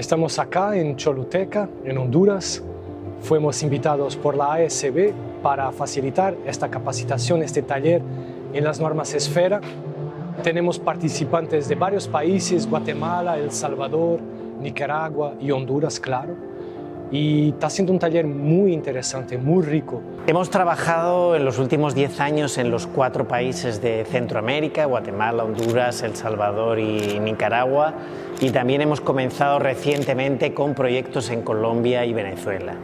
Estamos acá en Choluteca, en Honduras. Fuimos invitados por la ASB para facilitar esta capacitación, este taller en las normas Esfera. Tenemos participantes de varios países, Guatemala, El Salvador, Nicaragua y Honduras, claro. Y está siendo un taller muy interesante, muy rico. Hemos trabajado en los últimos 10 años en los 4 países de Centroamérica, Guatemala, Honduras, El Salvador y Nicaragua, y también hemos comenzado recientemente con proyectos en Colombia y Venezuela.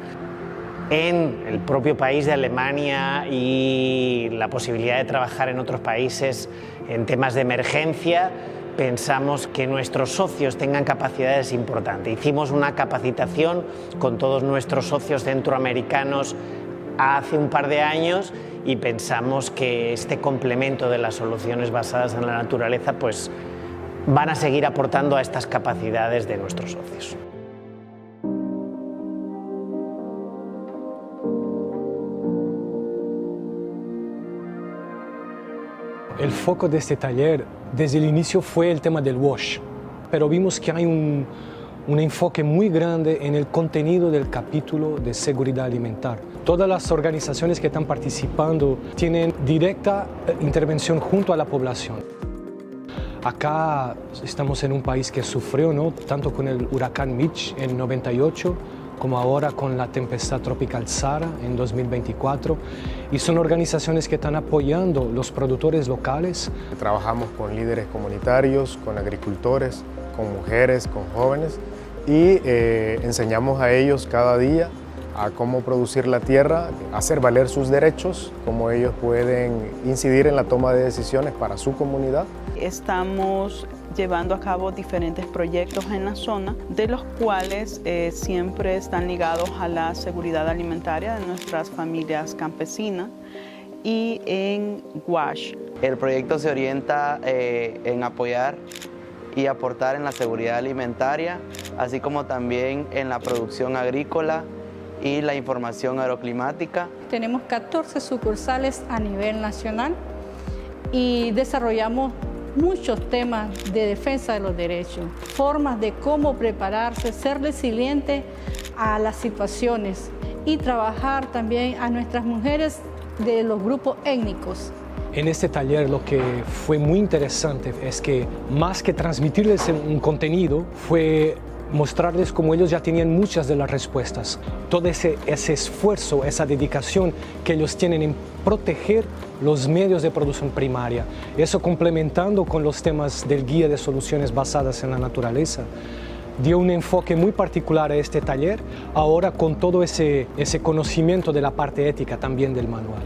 En el propio país de Alemania y la posibilidad de trabajar en otros países en temas de emergencia, pensamos que nuestros socios tengan capacidades importantes. Hicimos una capacitación con todos nuestros socios centroamericanos hace un par de años y pensamos que este complemento de las soluciones basadas en la naturaleza pues, van a seguir aportando a estas capacidades de nuestros socios. El foco de este taller desde el inicio fue el tema del WASH, pero vimos que hay un enfoque muy grande en el contenido del capítulo de seguridad alimentaria. Todas las organizaciones que están participando tienen directa intervención junto a la población. Acá estamos en un país que sufrió, ¿no?, tanto con el huracán Mitch en 98, como ahora con la tempestad tropical Sara en 2024, y son organizaciones que están apoyando los productores locales. Trabajamos con líderes comunitarios, con agricultores, con mujeres, con jóvenes y enseñamos a ellos cada día a cómo producir la tierra, hacer valer sus derechos, cómo ellos pueden incidir en la toma de decisiones para su comunidad. Estamos llevando a cabo diferentes proyectos en la zona, de los cuales siempre están ligados a la seguridad alimentaria de nuestras familias campesinas y en WASH. El proyecto se orienta en apoyar y aportar en la seguridad alimentaria, así como también en la producción agrícola y la información agroclimática. Tenemos 14 sucursales a nivel nacional y desarrollamos muchos temas de defensa de los derechos, formas de cómo prepararse, ser resiliente a las situaciones y trabajar también a nuestras mujeres de los grupos étnicos. En este taller lo que fue muy interesante es que más que transmitirles un contenido, fue mostrarles cómo ellos ya tenían muchas de las respuestas. Todo ese esfuerzo, esa dedicación que ellos tienen en proteger los medios de producción primaria. Eso complementando con los temas del guía de soluciones basadas en la naturaleza. Dio un enfoque muy particular a este taller, ahora con todo ese conocimiento de la parte ética también del manual.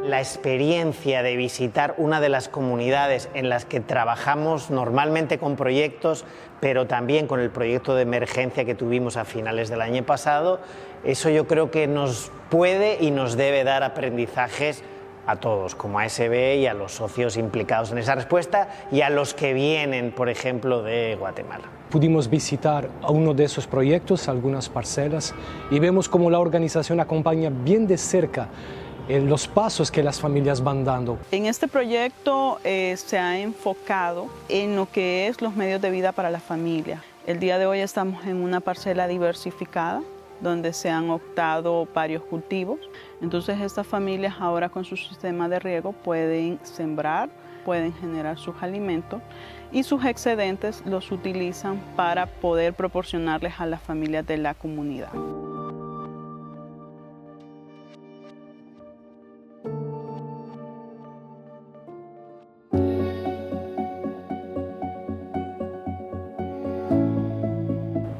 La experiencia de visitar una de las comunidades en las que trabajamos normalmente con proyectos, pero también con el proyecto de emergencia que tuvimos a finales del año pasado, eso yo creo que nos puede y nos debe dar aprendizajes a todos, como ASB y a los socios implicados en esa respuesta y a los que vienen, por ejemplo, de Guatemala. Pudimos visitar a uno de esos proyectos, algunas parcelas, y vemos cómo la organización acompaña bien de cerca los pasos que las familias van dando. En este proyecto se ha enfocado en lo que es los medios de vida para la familia. El día de hoy estamos en una parcela diversificada donde se han optado varios cultivos. Entonces estas familias ahora con su sistema de riego pueden sembrar, pueden generar sus alimentos y sus excedentes los utilizan para poder proporcionarles a las familias de la comunidad.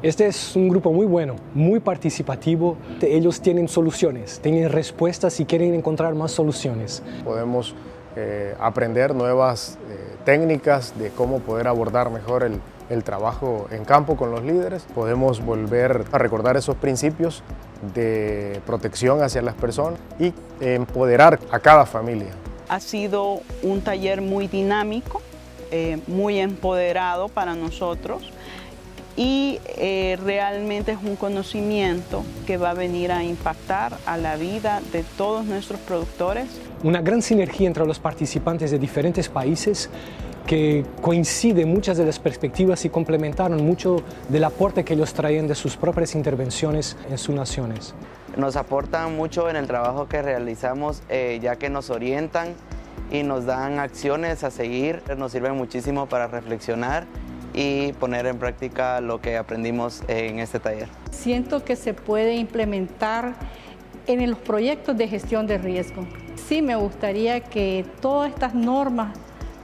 Este es un grupo muy bueno, muy participativo. Ellos tienen soluciones, tienen respuestas y quieren encontrar más soluciones. Podemos aprender nuevas técnicas de cómo poder abordar mejor el trabajo en campo con los líderes. Podemos volver a recordar esos principios de protección hacia las personas y empoderar a cada familia. Ha sido un taller muy dinámico, muy empoderado para nosotros. y realmente es un conocimiento que va a venir a impactar a la vida de todos nuestros productores. Una gran sinergia entre los participantes de diferentes países que coincide muchas de las perspectivas y complementaron mucho del aporte que ellos traían de sus propias intervenciones en sus naciones. Nos aportan mucho en el trabajo que realizamos, ya que nos orientan y nos dan acciones a seguir, nos sirven muchísimo para reflexionar y poner en práctica lo que aprendimos en este taller. Siento que se puede implementar en los proyectos de gestión de riesgo. Sí me gustaría que todas estas normas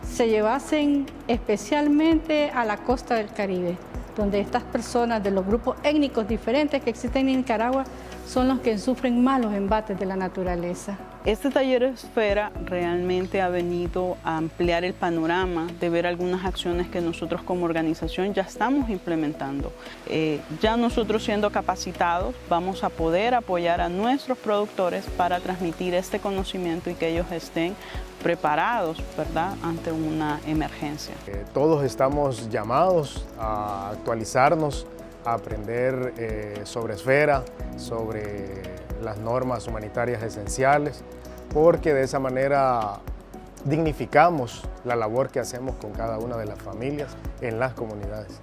se llevasen especialmente a la costa del Caribe, donde estas personas de los grupos étnicos diferentes que existen en Nicaragua son los que sufren más los embates de la naturaleza. Este taller Esfera realmente ha venido a ampliar el panorama de ver algunas acciones que nosotros como organización ya estamos implementando. Ya nosotros siendo capacitados vamos a poder apoyar a nuestros productores para transmitir este conocimiento y que ellos estén preparados, ¿verdad?, ante una emergencia. Todos estamos llamados a actualizarnos, a aprender sobre Esfera, sobre las normas humanitarias esenciales, porque de esa manera dignificamos la labor que hacemos con cada una de las familias en las comunidades.